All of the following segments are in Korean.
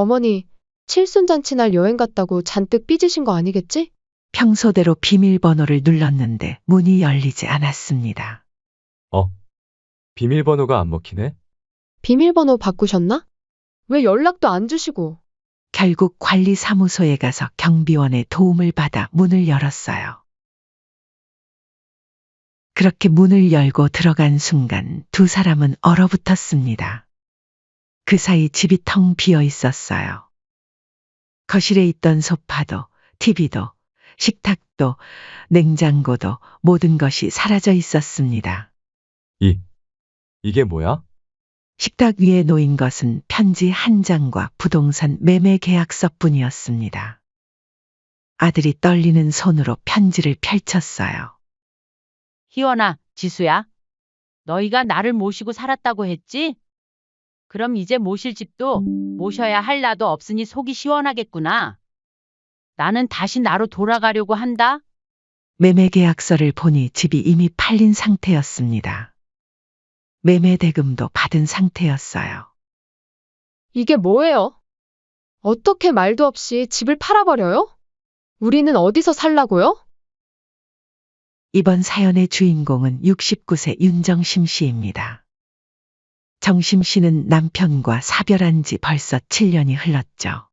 어머니, 칠순잔치날 여행 갔다고 잔뜩 삐지신 거 아니겠지? 평소대로 비밀번호를 눌렀는데 문이 열리지 않았습니다. 어? 비밀번호가 안 먹히네? 비밀번호 바꾸셨나? 왜 연락도 안 주시고? 결국 관리사무소에 가서 경비원의 도움을 받아 문을 열었어요. 그렇게 문을 열고 들어간 순간 두 사람은 얼어붙었습니다. 그 사이 집이 텅 비어 있었어요. 거실에 있던 소파도, TV도, 식탁도, 냉장고도 모든 것이 사라져 있었습니다. 이게 뭐야? 식탁 위에 놓인 것은 편지 한 장과 부동산 매매 계약서뿐이었습니다. 아들이 떨리는 손으로 편지를 펼쳤어요. 희원아, 지수야. 너희가 나를 모시고 살았다고 했지? 그럼 이제 모실 집도 모셔야 할 나도 없으니 속이 시원하겠구나. 나는 다시 나로 돌아가려고 한다. 매매 계약서를 보니 집이 이미 팔린 상태였습니다. 매매 대금도 받은 상태였어요. 이게 뭐예요? 어떻게 말도 없이 집을 팔아버려요? 우리는 어디서 살라고요? 이번 사연의 주인공은 69세 윤정심 씨입니다. 정심 씨는 남편과 사별한 지 벌써 7년이 흘렀죠.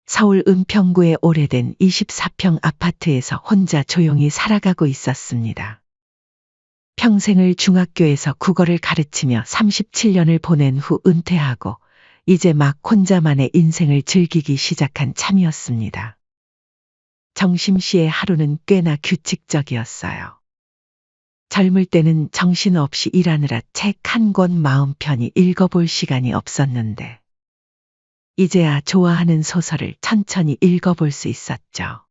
서울 은평구의 오래된 24평 아파트에서 혼자 조용히 살아가고 있었습니다. 평생을 중학교에서 국어를 가르치며 37년을 보낸 후 은퇴하고 이제 막 혼자만의 인생을 즐기기 시작한 참이었습니다. 정심 씨의 하루는 꽤나 규칙적이었어요. 젊을 때는 정신없이 일하느라 책 한 권 마음 편히 읽어볼 시간이 없었는데 이제야 좋아하는 소설을 천천히 읽어볼 수 있었죠.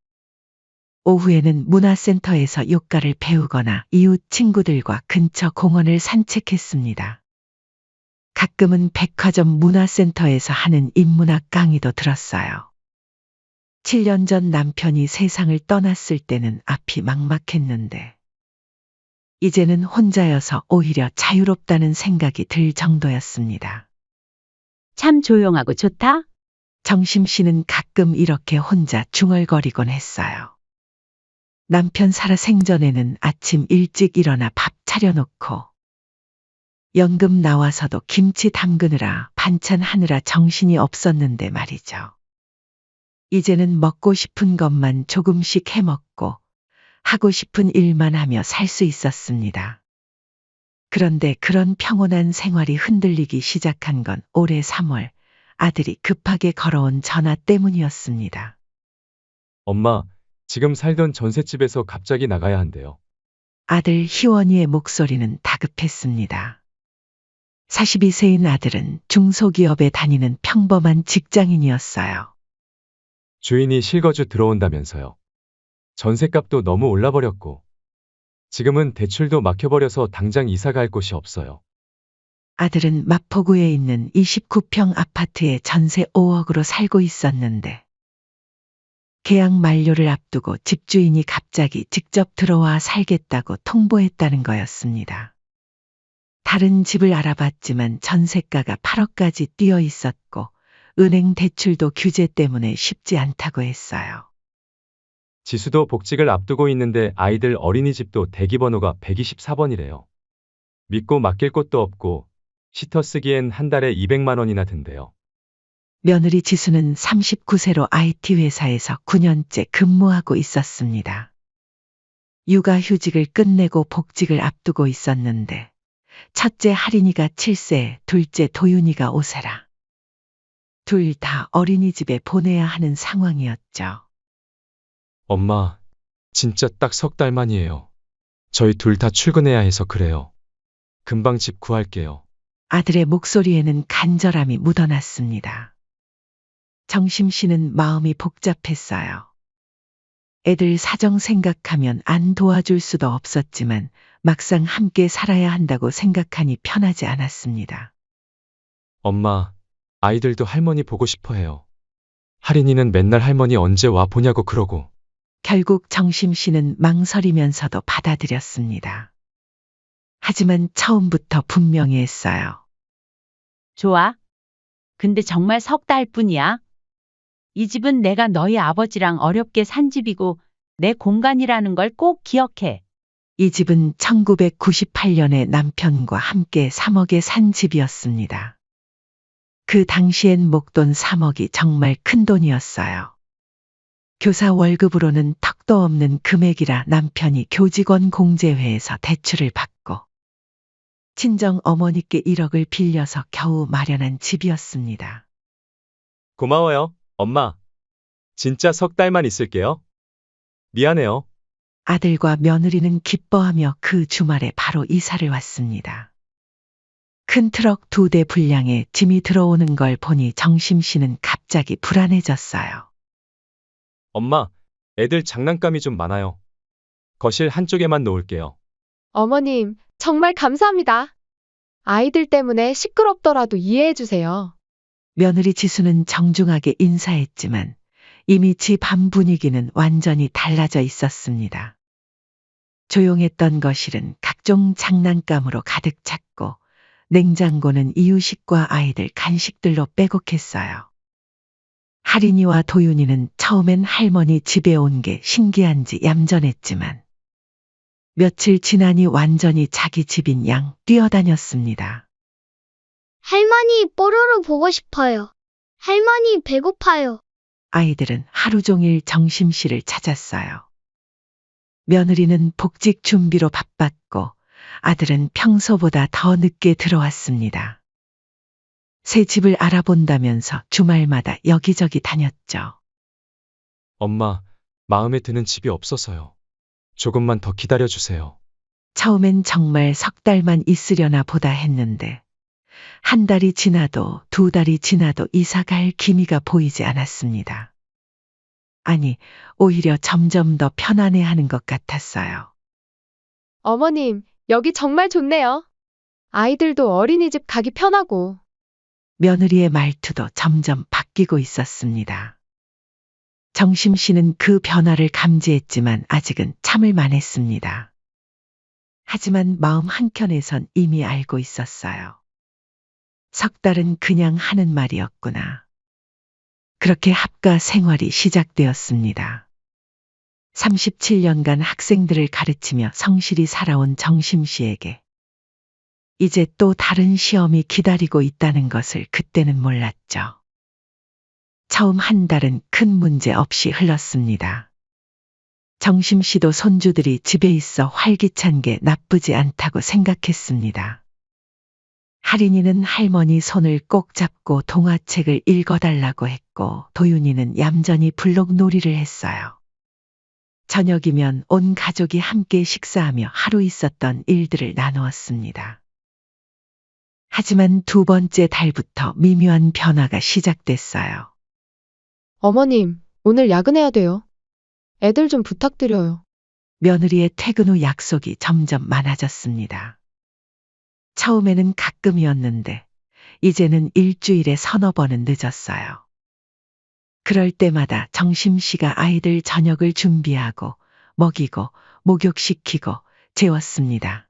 오후에는 문화센터에서 요가를 배우거나 이웃 친구들과 근처 공원을 산책했습니다. 가끔은 백화점 문화센터에서 하는 인문학 강의도 들었어요. 7년 전 남편이 세상을 떠났을 때는 앞이 막막했는데 이제는 혼자여서 오히려 자유롭다는 생각이 들 정도였습니다. 참 조용하고 좋다. 정심 씨는 가끔 이렇게 혼자 중얼거리곤 했어요. 남편 살아 생전에는 아침 일찍 일어나 밥 차려놓고 연금 나와서도 김치 담그느라 반찬 하느라 정신이 없었는데 말이죠. 이제는 먹고 싶은 것만 조금씩 해먹고 하고 싶은 일만 하며 살 수 있었습니다. 그런데 그런 평온한 생활이 흔들리기 시작한 건 올해 3월 아들이 급하게 걸어온 전화 때문이었습니다. 엄마, 지금 살던 전셋집에서 갑자기 나가야 한대요. 아들 희원이의 목소리는 다급했습니다. 42세인 아들은 중소기업에 다니는 평범한 직장인이었어요. 주인이 실거주 들어온다면서요. 전셋값도 너무 올라버렸고. 지금은 대출도 막혀버려서 당장 이사 갈 곳이 없어요. 아들은 마포구에 있는 29평 아파트에 전세 5억으로 살고 있었는데 계약 만료를 앞두고 집주인이 갑자기 직접 들어와 살겠다고 통보했다는 거였습니다. 다른 집을 알아봤지만 전세가가 8억까지 뛰어 있었고 은행 대출도 규제 때문에 쉽지 않다고 했어요. 지수도 복직을 앞두고 있는데 아이들 어린이집도 대기번호가 124번이래요. 믿고 맡길 곳도 없고 시터 쓰기엔 한 달에 200만 원이나 든대요. 며느리 지수는 39세로 IT 회사에서 9년째 근무하고 있었습니다. 육아휴직을 끝내고 복직을 앞두고 있었는데 첫째 할인이가 7세, 둘째 도윤이가 5세라. 둘 다 어린이집에 보내야 하는 상황이었죠. 엄마, 진짜 딱 석 달만이에요. 저희 둘 다 출근해야 해서 그래요. 금방 집 구할게요. 아들의 목소리에는 간절함이 묻어났습니다. 정심 씨는 마음이 복잡했어요. 애들 사정 생각하면 안 도와줄 수도 없었지만 막상 함께 살아야 한다고 생각하니 편하지 않았습니다. 엄마, 아이들도 할머니 보고 싶어 해요. 할인이는 맨날 할머니 언제 와 보냐고 그러고. 결국 정심 씨는 망설이면서도 받아들였습니다. 하지만 처음부터 분명히 했어요. 좋아. 근데 정말 석 달 뿐이야. 이 집은 내가 너희 아버지랑 어렵게 산 집이고 내 공간이라는 걸 꼭 기억해. 이 집은 1998년에 남편과 함께 3억에 산 집이었습니다. 그 당시엔 목돈 3억이 정말 큰 돈이었어요. 교사 월급으로는 턱도 없는 금액이라 남편이 교직원 공제회에서 대출을 받고 친정 어머니께 1억을 빌려서 겨우 마련한 집이었습니다. 고마워요, 엄마. 진짜 석 달만 있을게요. 미안해요. 아들과 며느리는 기뻐하며 그 주말에 바로 이사를 왔습니다. 큰 트럭 2대 분량의 짐이 들어오는 걸 보니 정심 씨는 갑자기 불안해졌어요. 엄마, 애들 장난감이 좀 많아요. 거실 한쪽에만 놓을게요. 어머님, 정말 감사합니다. 아이들 때문에 시끄럽더라도 이해해 주세요. 며느리 지수는 정중하게 인사했지만 이미 집 안 분위기는 완전히 달라져 있었습니다. 조용했던 거실은 각종 장난감으로 가득 찼고 냉장고는 이유식과 아이들 간식들로 빼곡했어요. 할인이와 도윤이는 처음엔 할머니 집에 온 게 신기한지 얌전했지만 며칠 지나니 완전히 자기 집인 양 뛰어다녔습니다. 할머니 뽀로로 보고 싶어요. 할머니 배고파요. 아이들은 하루 종일 정심 씨를 찾았어요. 며느리는 복직 준비로 바빴고 아들은 평소보다 더 늦게 들어왔습니다. 새 집을 알아본다면서 주말마다 여기저기 다녔죠. 엄마, 마음에 드는 집이 없어서요. 조금만 더 기다려주세요. 처음엔 정말 석 달만 있으려나 보다 했는데 한 달이 지나도 2달이 지나도 이사 갈 기미가 보이지 않았습니다. 아니, 오히려 점점 더 편안해하는 것 같았어요. 어머님, 여기 정말 좋네요. 아이들도 어린이집 가기 편하고. 며느리의 말투도 점점 바뀌고 있었습니다. 정심 씨는 그 변화를 감지했지만 아직은 참을 만했습니다. 하지만 마음 한켠에선 이미 알고 있었어요. 석 달은 그냥 하는 말이었구나. 그렇게 합가 생활이 시작되었습니다. 37년간 학생들을 가르치며 성실히 살아온 정심 씨에게 이제 또 다른 시험이 기다리고 있다는 것을 그때는 몰랐죠. 처음 한 달은 큰 문제 없이 흘렀습니다. 정심 씨도 손주들이 집에 있어 활기찬 게 나쁘지 않다고 생각했습니다. 할인이는 할머니 손을 꼭 잡고 동화책을 읽어달라고 했고 도윤이는 얌전히 블록놀이를 했어요. 저녁이면 온 가족이 함께 식사하며 하루 있었던 일들을 나누었습니다. 하지만 2번째 달부터 미묘한 변화가 시작됐어요. 어머님, 오늘 야근해야 돼요. 애들 좀 부탁드려요. 며느리의 퇴근 후 약속이 점점 많아졌습니다. 처음에는 가끔이었는데 이제는 일주일에 서너 번은 늦었어요. 그럴 때마다 정심 씨가 아이들 저녁을 준비하고 먹이고 목욕시키고 재웠습니다.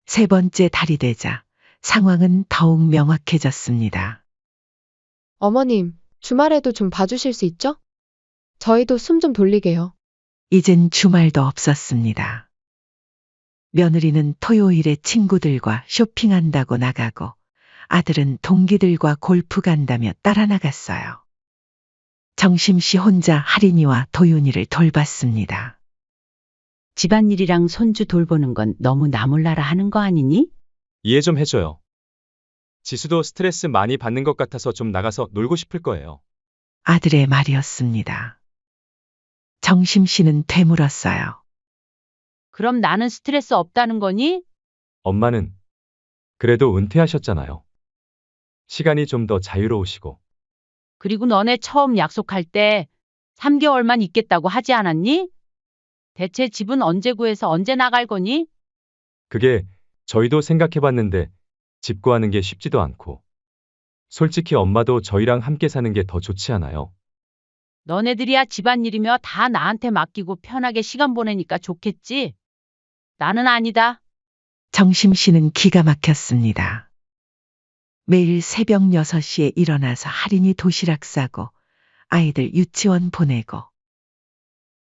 3번째 달이 되자 상황은 더욱 명확해졌습니다. 어머님, 주말에도 좀 봐주실 수 있죠? 저희도 숨 좀 돌리게요. 이젠 주말도 없었습니다. 며느리는 토요일에 친구들과 쇼핑한다고 나가고 아들은 동기들과 골프 간다며 따라 나갔어요. 정심 씨 혼자 할인이와 도윤이를 돌봤습니다. 집안일이랑 손주 돌보는 건 너무 나 몰라라 하는 거 아니니? 이해 좀 해줘요. 지수도 스트레스 많이 받는 것 같아서 좀 나가서 놀고 싶을 거예요. 아들의 말이었습니다. 정심 씨는 되물었어요. 그럼 나는 스트레스 없다는 거니? 엄마는 그래도 은퇴하셨잖아요. 시간이 좀 더 자유로우시고. 그리고 너네 처음 약속할 때 3개월만 있겠다고 하지 않았니? 대체 집은 언제 구해서 언제 나갈 거니? 그게 저희도 생각해봤는데 집 구하는 게 쉽지도 않고. 솔직히 엄마도 저희랑 함께 사는 게 더 좋지 않아요? 너네들이야 집안일이며 다 나한테 맡기고 편하게 시간 보내니까 좋겠지? 나는 아니다. 정심 씨는 기가 막혔습니다. 매일 새벽 6시에 일어나서 할인이 도시락 싸고 아이들 유치원 보내고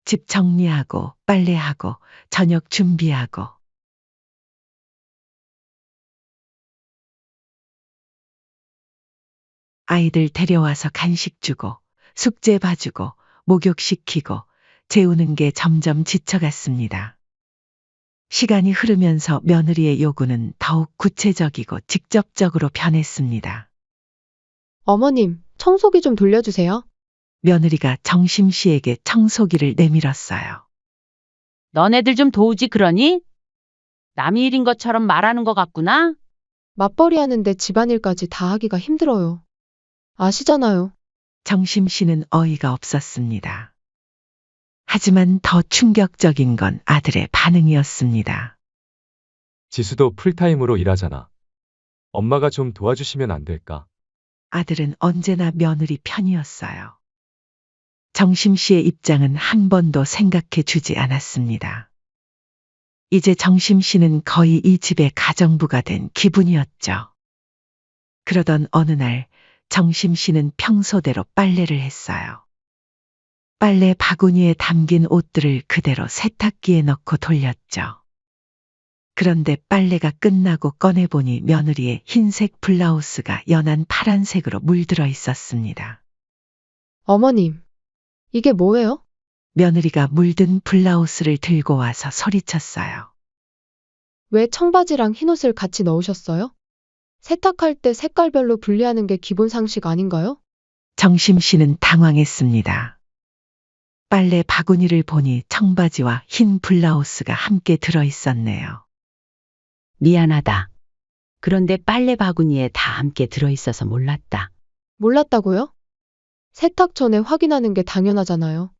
집 정리하고 빨래하고 저녁 준비하고 아이들 데려와서 간식 주고 숙제 봐주고 목욕시키고 재우는 게 점점 지쳐갔습니다. 시간이 흐르면서 며느리의 요구는 더욱 구체적이고 직접적으로 변했습니다. 어머님, 청소기 좀 돌려주세요. 며느리가 정심 씨에게 청소기를 내밀었어요. 너네들 좀 도우지 그러니? 남의 일인 것처럼 말하는 것 같구나? 맞벌이 하는데 집안일까지 다 하기가 힘들어요. 아시잖아요. 정심 씨는 어이가 없었습니다. 하지만 더 충격적인 건 아들의 반응이었습니다. 지수도 풀타임으로 일하잖아. 엄마가 좀 도와주시면 안 될까? 아들은 언제나 며느리 편이었어요. 정심 씨의 입장은 한 번도 생각해 주지 않았습니다. 이제 정심 씨는 거의 이 집의 가정부가 된 기분이었죠. 그러던 어느 날 정심 씨는 평소대로 빨래를 했어요. 빨래 바구니에 담긴 옷들을 그대로 세탁기에 넣고 돌렸죠. 그런데 빨래가 끝나고 꺼내보니 며느리의 흰색 블라우스가 연한 파란색으로 물들어 있었습니다. 어머님, 이게 뭐예요? 며느리가 물든 블라우스를 들고 와서 소리쳤어요. 왜 청바지랑 흰옷을 같이 넣으셨어요? 세탁할 때 색깔별로 분리하는 게 기본 상식 아닌가요? 정심 씨는 당황했습니다. 빨래 바구니를 보니 청바지와 흰 블라우스가 함께 들어 있었네요. 미안하다. 그런데 빨래 바구니에 다 함께 들어있어서 몰랐다. 몰랐다고요? 세탁 전에 확인하는 게 당연하잖아요.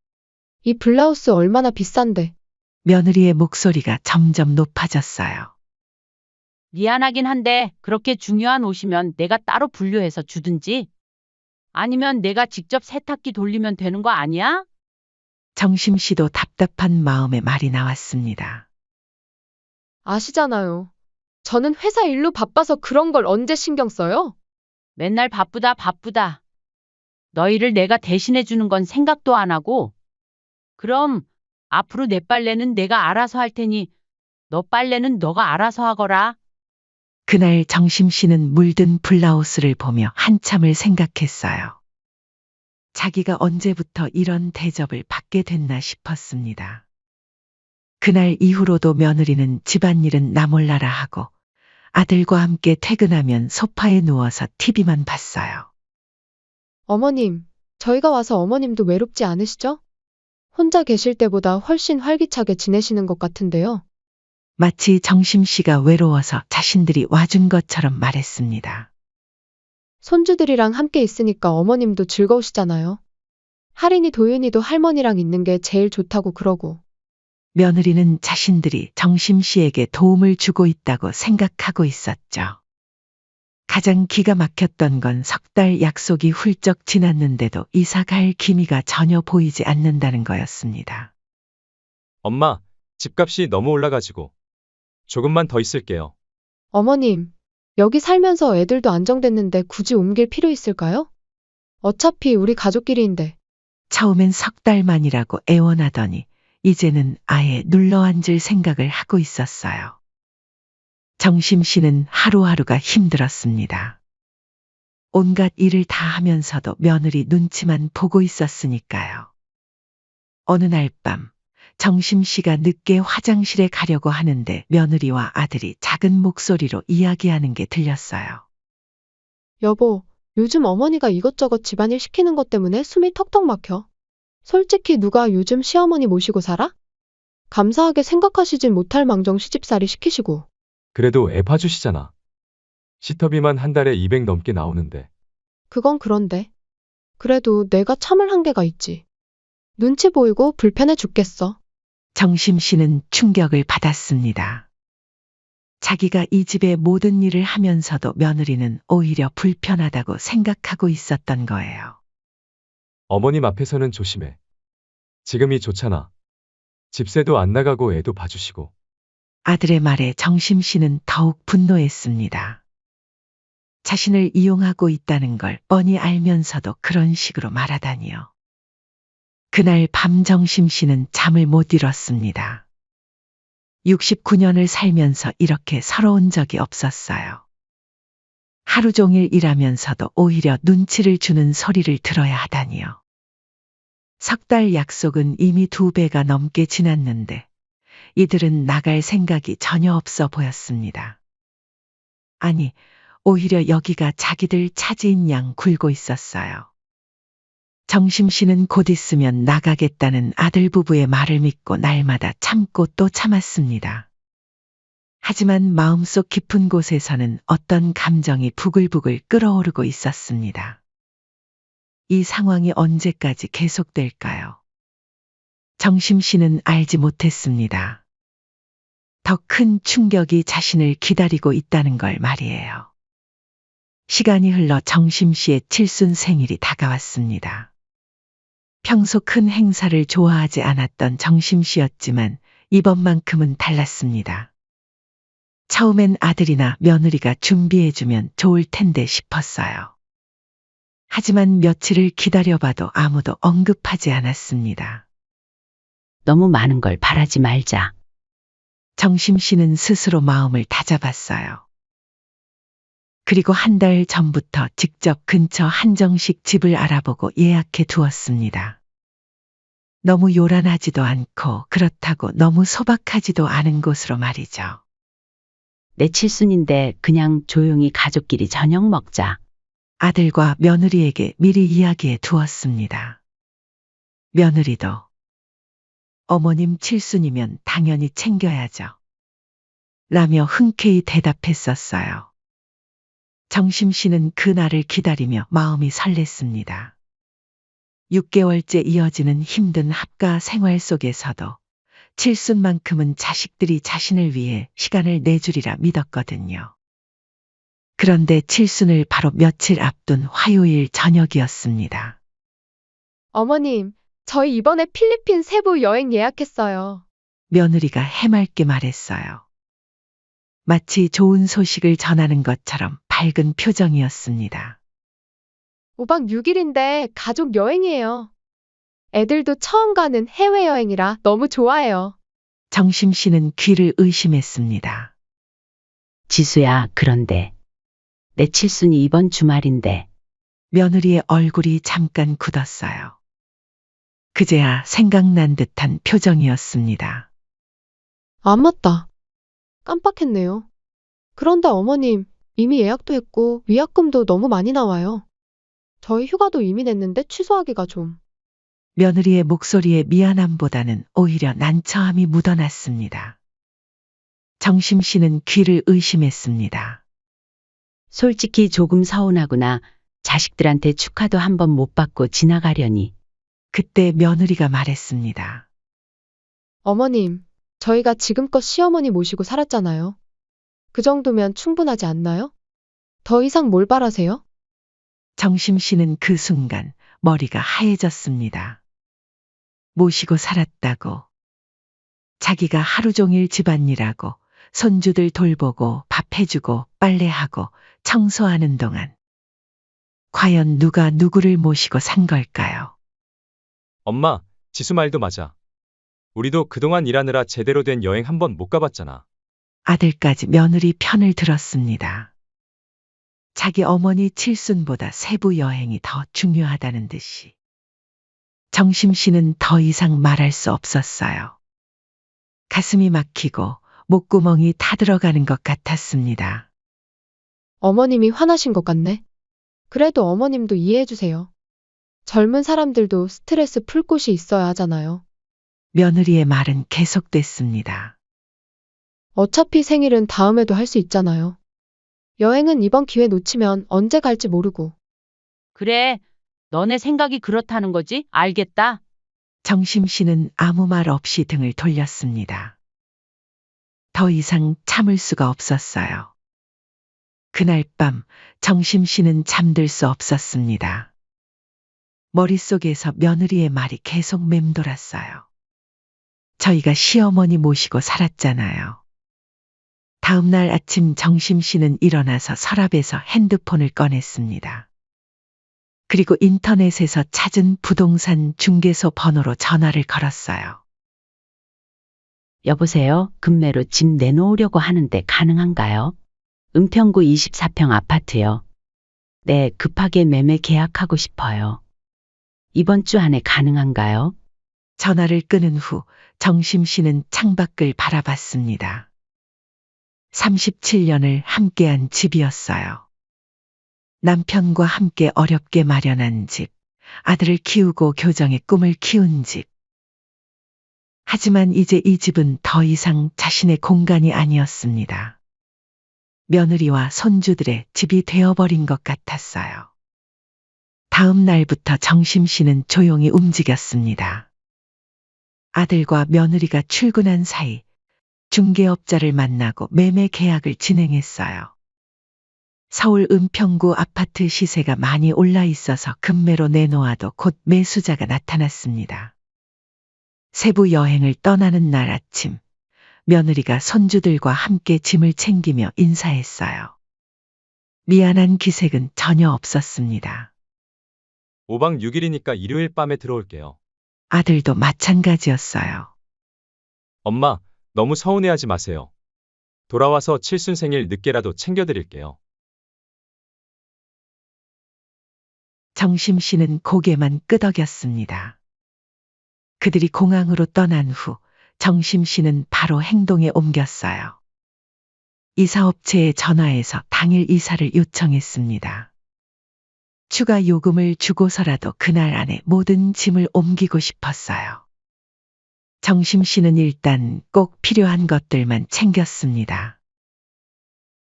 이 블라우스 얼마나 비싼데. 며느리의 목소리가 점점 높아졌어요. 미안하긴 한데 그렇게 중요한 옷이면 내가 따로 분류해서 주든지 아니면 내가 직접 세탁기 돌리면 되는 거 아니야? 정심 씨도 답답한 마음에 말이 나왔습니다. 아시잖아요. 저는 회사 일로 바빠서 그런 걸 언제 신경 써요? 맨날 바쁘다 바쁘다. 너희를 내가 대신해 주는 건 생각도 안 하고 그럼 앞으로 내 빨래는 내가 알아서 할 테니 너 빨래는 너가 알아서 하거라. 그날 정심 씨는 물든 블라우스를 보며 한참을 생각했어요. 자기가 언제부터 이런 대접을 받게 됐나 싶었습니다. 그날 이후로도 며느리는 집안일은 나 몰라라 하고 아들과 함께 퇴근하면 소파에 누워서 TV만 봤어요. 어머님, 저희가 와서 어머님도 외롭지 않으시죠? 혼자 계실 때보다 훨씬 활기차게 지내시는 것 같은데요. 마치 정심 씨가 외로워서 자신들이 와준 것처럼 말했습니다. 손주들이랑 함께 있으니까 어머님도 즐거우시잖아요. 할인이 도윤이도 할머니랑 있는 게 제일 좋다고 그러고. 며느리는 자신들이 정심 씨에게 도움을 주고 있다고 생각하고 있었죠. 가장 기가 막혔던 건 석 달 약속이 훌쩍 지났는데도 이사 갈 기미가 전혀 보이지 않는다는 거였습니다. 엄마, 집값이 너무 올라가지고. 조금만 더 있을게요. 어머님, 여기 살면서 애들도 안정됐는데 굳이 옮길 필요 있을까요? 어차피 우리 가족끼리인데. 처음엔 석 달만이라고 애원하더니 이제는 아예 눌러앉을 생각을 하고 있었어요. 정심 씨는 하루하루가 힘들었습니다. 온갖 일을 다 하면서도 며느리 눈치만 보고 있었으니까요. 어느 날 밤 정심 씨가 늦게 화장실에 가려고 하는데 며느리와 아들이 작은 목소리로 이야기하는 게 들렸어요. 여보, 요즘 어머니가 이것저것 집안일 시키는 것 때문에 숨이 턱턱 막혀. 솔직히 누가 요즘 시어머니 모시고 살아? 감사하게 생각하시진 못할 망정 시집살이 시키시고. 그래도 애 봐주시잖아. 시터비만 한 달에 200 넘게 나오는데. 그건 그런데. 그래도 내가 참을 한계가 있지. 눈치 보이고 불편해 죽겠어. 정심 씨는 충격을 받았습니다. 자기가 이 집의 모든 일을 하면서도 며느리는 오히려 불편하다고 생각하고 있었던 거예요. 어머님 앞에서는 조심해. 지금이 좋잖아. 집세도 안 나가고 애도 봐주시고. 아들의 말에 정심 씨는 더욱 분노했습니다. 자신을 이용하고 있다는 걸 뻔히 알면서도 그런 식으로 말하다니요. 그날 밤 정심 씨는 잠을 못 이뤘습니다. 69년을 살면서 이렇게 서러운 적이 없었어요. 하루 종일 일하면서도 오히려 눈치를 주는 소리를 들어야 하다니요. 석 달 약속은 이미 2배가 넘게 지났는데 이들은 나갈 생각이 전혀 없어 보였습니다. 아니, 오히려 여기가 자기들 차지인 양 굴고 있었어요. 정심 씨는 곧 있으면 나가겠다는 아들 부부의 말을 믿고 날마다 참고 또 참았습니다. 하지만 마음속 깊은 곳에서는 어떤 감정이 부글부글 끓어오르고 있었습니다. 이 상황이 언제까지 계속될까요? 정심 씨는 알지 못했습니다. 더 큰 충격이 자신을 기다리고 있다는 걸 말이에요. 시간이 흘러 정심 씨의 칠순 생일이 다가왔습니다. 평소 큰 행사를 좋아하지 않았던 정심 씨였지만 이번만큼은 달랐습니다. 처음엔 아들이나 며느리가 준비해주면 좋을 텐데 싶었어요. 하지만 며칠을 기다려봐도 아무도 언급하지 않았습니다. 너무 많은 걸 바라지 말자. 정심 씨는 스스로 마음을 다잡았어요. 그리고 한 달 전부터 직접 근처 한정식 집을 알아보고 예약해 두었습니다. 너무 요란하지도 않고 그렇다고 너무 소박하지도 않은 곳으로 말이죠. 내 칠순인데 그냥 조용히 가족끼리 저녁 먹자. 아들과 며느리에게 미리 이야기해 두었습니다. 며느리도 어머님 칠순이면 당연히 챙겨야죠. 라며 흔쾌히 대답했었어요. 정심 씨는 그날을 기다리며 마음이 설렜습니다. 6개월째 이어지는 힘든 합가 생활 속에서도 칠순만큼은 자식들이 자신을 위해 시간을 내주리라 믿었거든요. 그런데 칠순을 바로 며칠 앞둔 화요일 저녁이었습니다. 어머님, 저희 이번에 필리핀 세부 여행 예약했어요. 며느리가 해맑게 말했어요. 마치 좋은 소식을 전하는 것처럼 밝은 표정이었습니다. 5박 6일인데 가족 여행이에요. 애들도 처음 가는 해외여행이라 너무 좋아해요. 정심 씨는 귀를 의심했습니다. 지수야, 그런데 내 칠순이 이번 주말인데. 며느리의 얼굴이 잠깐 굳었어요. 그제야 생각난 듯한 표정이었습니다. 아, 맞다. 깜빡했네요. 그런데 어머님, 이미 예약도 했고 위약금도 너무 많이 나와요. 저희 휴가도 이미 냈는데 취소하기가 좀. 며느리의 목소리에 미안함보다는 오히려 난처함이 묻어났습니다. 정심 씨는 귀를 의심했습니다. 솔직히 조금 서운하구나. 자식들한테 축하도 한 번 못 받고 지나가려니. 그때 며느리가 말했습니다. 어머님, 저희가 지금껏 시어머니 모시고 살았잖아요. 그 정도면 충분하지 않나요? 더 이상 뭘 바라세요? 정심 씨는 그 순간 머리가 하얘졌습니다. 모시고 살았다고. 자기가 하루 종일 집안일하고 손주들 돌보고 밥 해주고 빨래하고 청소하는 동안 과연 누가 누구를 모시고 산 걸까요? 엄마, 지수 말도 맞아. 우리도 그동안 일하느라 제대로 된 여행 한 번 못 가봤잖아. 아들까지 며느리 편을 들었습니다. 자기 어머니 칠순보다 세부 여행이 더 중요하다는 듯이. 정심 씨는 더 이상 말할 수 없었어요. 가슴이 막히고 목구멍이 타들어가는 것 같았습니다. 어머님이 화나신 것 같네. 그래도 어머님도 이해해주세요. 젊은 사람들도 스트레스 풀 곳이 있어야 하잖아요. 며느리의 말은 계속됐습니다. 어차피 생일은 다음에도 할 수 있잖아요. 여행은 이번 기회 놓치면 언제 갈지 모르고. 그래, 너네 생각이 그렇다는 거지? 알겠다. 정심 씨는 아무 말 없이 등을 돌렸습니다. 더 이상 참을 수가 없었어요. 그날 밤 정심 씨는 잠들 수 없었습니다. 머릿속에서 며느리의 말이 계속 맴돌았어요. 저희가 시어머니 모시고 살았잖아요. 다음 날 아침 정심 씨는 일어나서 서랍에서 핸드폰을 꺼냈습니다. 그리고 인터넷에서 찾은 부동산 중개소 번호로 전화를 걸었어요. 여보세요? 급매로 집 내놓으려고 하는데 가능한가요? 은평구 24평 아파트요. 네, 급하게 매매 계약하고 싶어요. 이번 주 안에 가능한가요? 전화를 끊은 후 정심 씨는 창밖을 바라봤습니다. 37년을 함께한 집이었어요. 남편과 함께 어렵게 마련한 집, 아들을 키우고 교정의 꿈을 키운 집. 하지만 이제 이 집은 더 이상 자신의 공간이 아니었습니다. 며느리와 손주들의 집이 되어버린 것 같았어요. 다음 날부터 정심 씨는 조용히 움직였습니다. 아들과 며느리가 출근한 사이 중개업자를 만나고 매매 계약을 진행했어요. 서울 은평구 아파트 시세가 많이 올라 있어서 급매로 내놓아도 곧 매수자가 나타났습니다. 세부 여행을 떠나는 날 아침, 며느리가 손주들과 함께 짐을 챙기며 인사했어요. 미안한 기색은 전혀 없었습니다. 5박 6일이니까 일요일 밤에 들어올게요. 아들도 마찬가지였어요. 엄마, 너무 서운해하지 마세요. 돌아와서 칠순 생일 늦게라도 챙겨드릴게요. 정심 씨는 고개만 끄덕였습니다. 그들이 공항으로 떠난 후 정심 씨는 바로 행동에 옮겼어요. 이사업체에 전화해서 당일 이사를 요청했습니다. 추가 요금을 주고서라도 그날 안에 모든 짐을 옮기고 싶었어요. 정심 씨는 일단 꼭 필요한 것들만 챙겼습니다.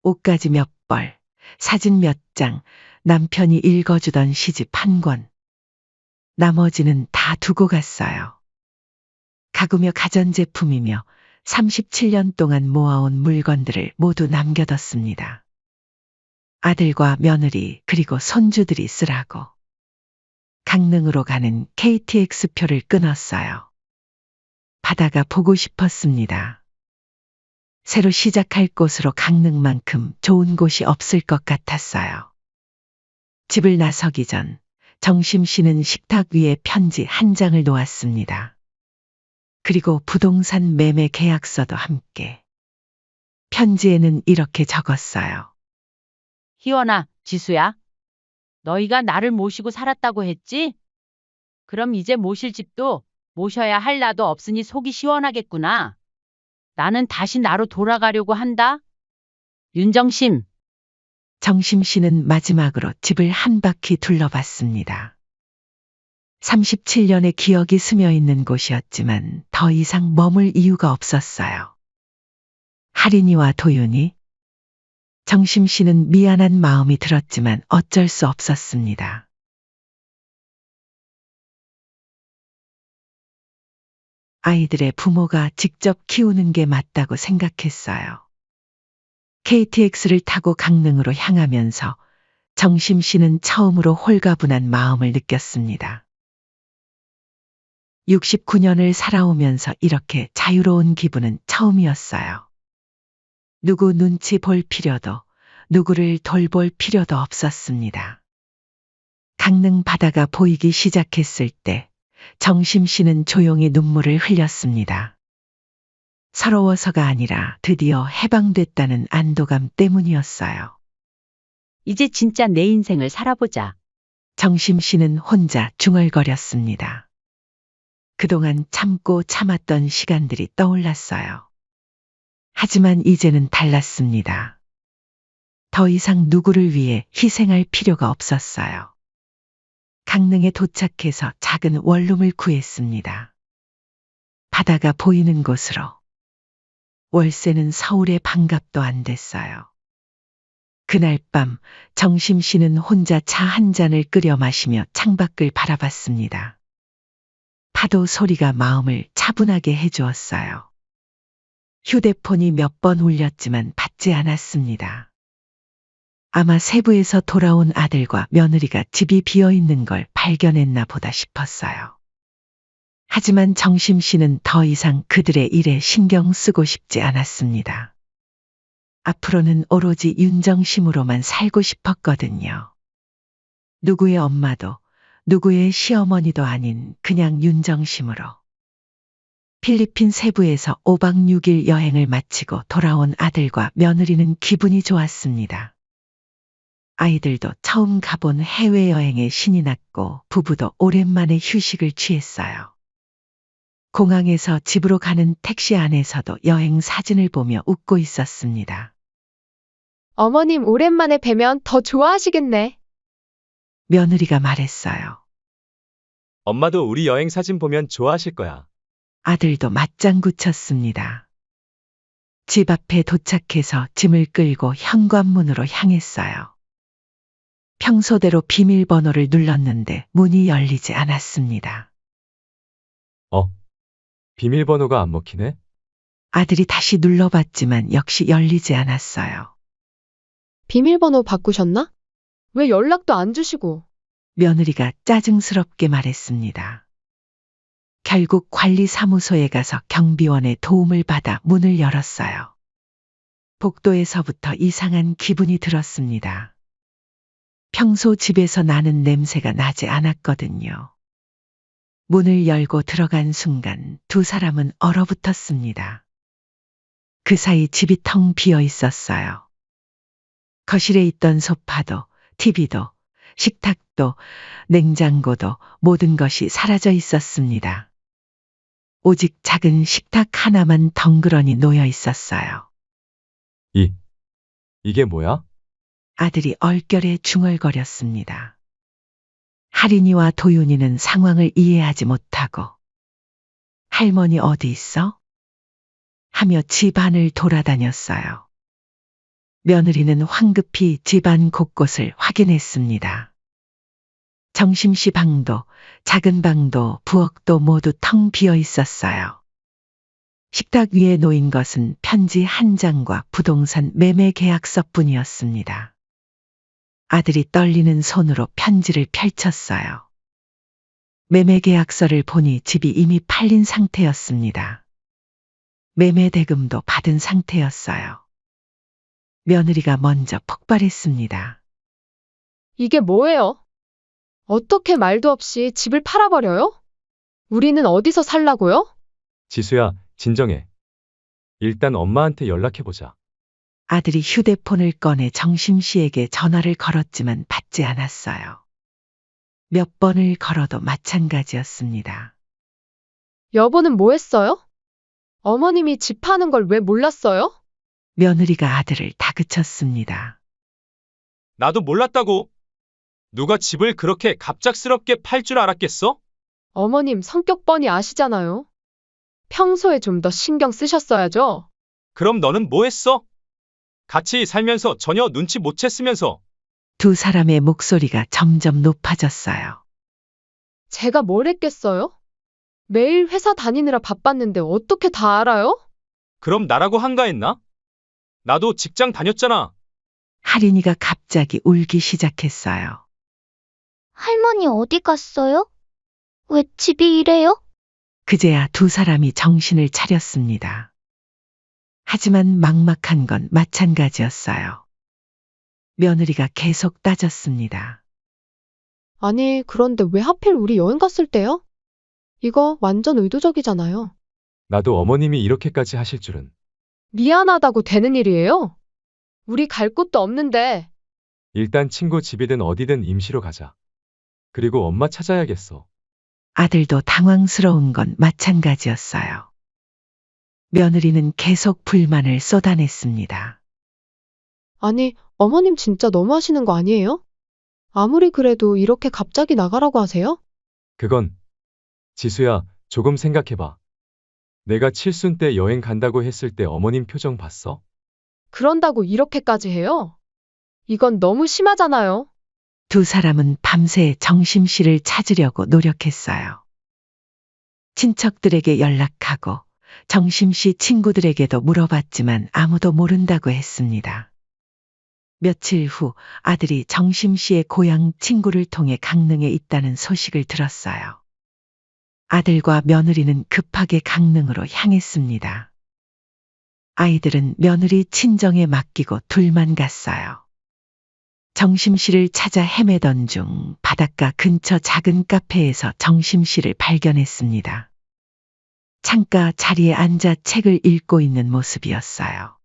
옷가지 몇 벌, 사진 몇 장, 남편이 읽어주던 시집 한 권. 나머지는 다 두고 갔어요. 가구며 가전제품이며 37년 동안 모아온 물건들을 모두 남겨뒀습니다. 아들과 며느리 그리고 손주들이 쓰라고. 강릉으로 가는 KTX표를 끊었어요. 바다가 보고 싶었습니다. 새로 시작할 곳으로 강릉만큼 좋은 곳이 없을 것 같았어요. 집을 나서기 전 정심 씨는 식탁 위에 편지 한 장을 놓았습니다. 그리고 부동산 매매 계약서도 함께. 편지에는 이렇게 적었어요. 희원아, 지수야. 너희가 나를 모시고 살았다고 했지? 그럼 이제 모실 집도 모셔야 할 나도 없으니 속이 시원하겠구나. 나는 다시 나로 돌아가려고 한다. 윤정심. 정심 씨는 마지막으로 집을 한 바퀴 둘러봤습니다. 37년의 기억이 스며 있는 곳이었지만 더 이상 머물 이유가 없었어요. 할인이와 도윤이. 정심 씨는 미안한 마음이 들었지만 어쩔 수 없었습니다. 아이들의 부모가 직접 키우는 게 맞다고 생각했어요. KTX를 타고 강릉으로 향하면서 정심 씨는 처음으로 홀가분한 마음을 느꼈습니다. 69년을 살아오면서 이렇게 자유로운 기분은 처음이었어요. 누구 눈치 볼 필요도, 누구를 돌볼 필요도 없었습니다. 강릉 바다가 보이기 시작했을 때 정심 씨는 조용히 눈물을 흘렸습니다. 서러워서가 아니라 드디어 해방됐다는 안도감 때문이었어요. 이제 진짜 내 인생을 살아보자. 정심 씨는 혼자 중얼거렸습니다. 그동안 참고 참았던 시간들이 떠올랐어요. 하지만 이제는 달랐습니다. 더 이상 누구를 위해 희생할 필요가 없었어요. 강릉에 도착해서 작은 원룸을 구했습니다. 바다가 보이는 곳으로. 월세는 서울의 반값도 안 됐어요. 그날 밤 정심 씨는 혼자 차 한 잔을 끓여 마시며 창밖을 바라봤습니다. 파도 소리가 마음을 차분하게 해주었어요. 휴대폰이 몇 번 울렸지만 받지 않았습니다. 아마 세부에서 돌아온 아들과 며느리가 집이 비어있는 걸 발견했나 보다 싶었어요. 하지만 정심 씨는 더 이상 그들의 일에 신경 쓰고 싶지 않았습니다. 앞으로는 오로지 윤정심으로만 살고 싶었거든요. 누구의 엄마도 누구의 시어머니도 아닌 그냥 윤정심으로. 필리핀 세부에서 5박 6일 여행을 마치고 돌아온 아들과 며느리는 기분이 좋았습니다. 아이들도 처음 가본 해외여행에 신이 났고 부부도 오랜만에 휴식을 취했어요. 공항에서 집으로 가는 택시 안에서도 여행 사진을 보며 웃고 있었습니다. 어머님 오랜만에 뵈면 더 좋아하시겠네. 며느리가 말했어요. 엄마도 우리 여행 사진 보면 좋아하실 거야. 아들도 맞장구 쳤습니다. 집 앞에 도착해서 짐을 끌고 현관문으로 향했어요. 평소대로 비밀번호를 눌렀는데 문이 열리지 않았습니다. 비밀번호가 안 먹히네? 아들이 다시 눌러봤지만 역시 열리지 않았어요. 비밀번호 바꾸셨나? 왜 연락도 안 주시고? 며느리가 짜증스럽게 말했습니다. 결국 관리사무소에 가서 경비원의 도움을 받아 문을 열었어요. 복도에서부터 이상한 기분이 들었습니다. 평소 집에서 나는 냄새가 나지 않았거든요. 문을 열고 들어간 순간 두 사람은 얼어붙었습니다. 그 사이 집이 텅 비어 있었어요. 거실에 있던 소파도, TV도, 식탁도, 냉장고도 모든 것이 사라져 있었습니다. 오직 작은 식탁 하나만 덩그러니 놓여 있었어요. 이게 뭐야? 아들이 얼결에 중얼거렸습니다. 할인이와 도윤이는 상황을 이해하지 못하고 할머니 어디 있어? 하며 집안을 돌아다녔어요. 며느리는 황급히 집안 곳곳을 확인했습니다. 정심씨 방도, 작은 방도, 부엌도 모두 텅 비어 있었어요. 식탁 위에 놓인 것은 편지 한 장과 부동산 매매 계약서뿐이었습니다. 아들이 떨리는 손으로 편지를 펼쳤어요. 매매 계약서를 보니 집이 이미 팔린 상태였습니다. 매매 대금도 받은 상태였어요. 며느리가 먼저 폭발했습니다. 이게 뭐예요? 어떻게 말도 없이 집을 팔아버려요? 우리는 어디서 살라고요? 지수야, 진정해. 일단 엄마한테 연락해보자. 아들이 휴대폰을 꺼내 정심씨에게 전화를 걸었지만 받지 않았어요. 몇 번을 걸어도 마찬가지였습니다. 여보는 뭐 했어요? 어머님이 집 파는 걸 왜 몰랐어요? 며느리가 아들을 다그쳤습니다. 나도 몰랐다고. 누가 집을 그렇게 갑작스럽게 팔 줄 알았겠어? 어머님 성격 뻔히 아시잖아요. 평소에 좀 더 신경 쓰셨어야죠. 그럼 너는 뭐 했어? 같이 살면서 전혀 눈치 못 챘으면서. 두 사람의 목소리가 점점 높아졌어요. 제가 뭘 했겠어요? 매일 회사 다니느라 바빴는데 어떻게 다 알아요? 그럼 나라고 한가했나? 나도 직장 다녔잖아. 할인이가 갑자기 울기 시작했어요. 할머니 어디 갔어요? 왜 집이 이래요? 그제야 두 사람이 정신을 차렸습니다. 하지만 막막한 건 마찬가지였어요. 며느리가 계속 따졌습니다. 아니, 그런데 왜 하필 우리 여행 갔을 때요? 이거 완전 의도적이잖아요. 나도 어머님이 이렇게까지 하실 줄은. 미안하다고 되는 일이에요? 우리 갈 곳도 없는데. 일단 친구 집이든 어디든 임시로 가자. 그리고 엄마 찾아야겠어. 아들도 당황스러운 건 마찬가지였어요. 며느리는 계속 불만을 쏟아냈습니다. 아니, 어머님 진짜 너무하시는 거 아니에요? 아무리 그래도 이렇게 갑자기 나가라고 하세요? 그건, 지수야, 조금 생각해봐. 내가 칠순 때 여행 간다고 했을 때 어머님 표정 봤어? 그런다고 이렇게까지 해요? 이건 너무 심하잖아요. 두 사람은 밤새 정심씨를 찾으려고 노력했어요. 친척들에게 연락하고 정심씨 친구들에게도 물어봤지만 아무도 모른다고 했습니다. 며칠 후 아들이 정심씨의 고향 친구를 통해 강릉에 있다는 소식을 들었어요. 아들과 며느리는 급하게 강릉으로 향했습니다. 아이들은 며느리 친정에 맡기고 둘만 갔어요. 정심씨를 찾아 헤매던 중 바닷가 근처 작은 카페에서 정심씨를 발견했습니다. 창가 자리에 앉아 책을 읽고 있는 모습이었어요.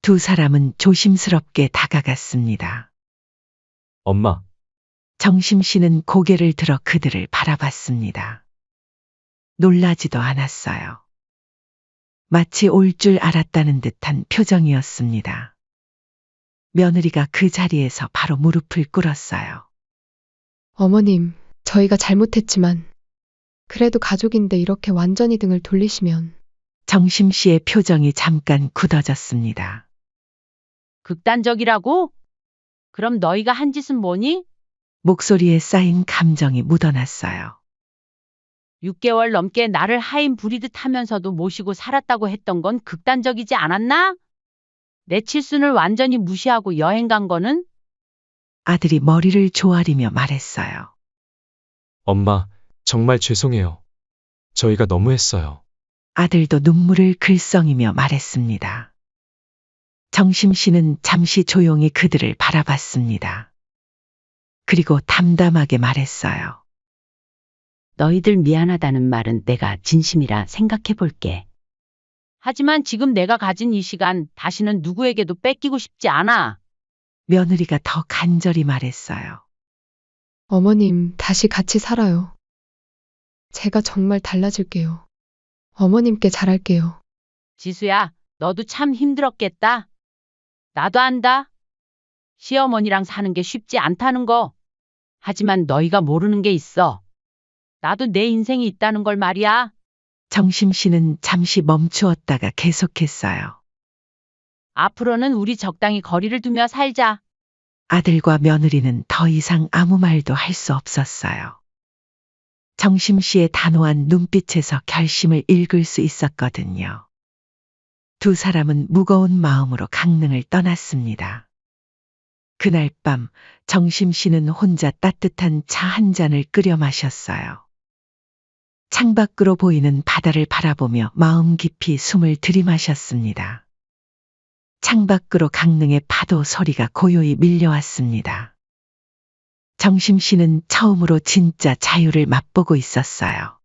두 사람은 조심스럽게 다가갔습니다. 엄마, 정심씨는 고개를 들어 그들을 바라봤습니다. 놀라지도 않았어요. 마치 올 줄 알았다는 듯한 표정이었습니다. 며느리가 그 자리에서 바로 무릎을 꿇었어요. 어머님, 저희가 잘못했지만 그래도 가족인데 이렇게 완전히 등을 돌리시면 정심씨의 표정이 잠깐 굳어졌습니다. 극단적이라고? 그럼 너희가 한 짓은 뭐니? 목소리에 쌓인 감정이 묻어났어요. 6개월 넘게 나를 하인 부리듯 하면서도 모시고 살았다고 했던 건 극단적이지 않았나? 내 칠순을 완전히 무시하고 여행 간 거는? 아들이 머리를 조아리며 말했어요. 엄마, 정말 죄송해요. 저희가 너무했어요. 아들도 눈물을 글썽이며 말했습니다. 정심씨는 잠시 조용히 그들을 바라봤습니다. 그리고 담담하게 말했어요. 너희들 미안하다는 말은 내가 진심이라 생각해 볼게. 하지만 지금 내가 가진 이 시간 다시는 누구에게도 뺏기고 싶지 않아. 며느리가 더 간절히 말했어요. 어머님 다시 같이 살아요. 제가 정말 달라질게요. 어머님께 잘할게요. 지수야, 너도 참 힘들었겠다. 나도 안다. 시어머니랑 사는 게 쉽지 않다는 거. 하지만 너희가 모르는 게 있어. 나도 내 인생이 있다는 걸 말이야. 정심씨는 잠시 멈추었다가 계속했어요. 앞으로는 우리 적당히 거리를 두며 살자. 아들과 며느리는 더 이상 아무 말도 할 수 없었어요. 정심씨의 단호한 눈빛에서 결심을 읽을 수 있었거든요. 두 사람은 무거운 마음으로 강릉을 떠났습니다. 그날 밤 정심씨는 혼자 따뜻한 차 한 잔을 끓여 마셨어요. 창밖으로 보이는 바다를 바라보며 마음 깊이 숨을 들이마셨습니다. 창밖으로 강릉의 파도 소리가 고요히 밀려왔습니다. 정심씨는 처음으로 진짜 자유를 맛보고 있었어요.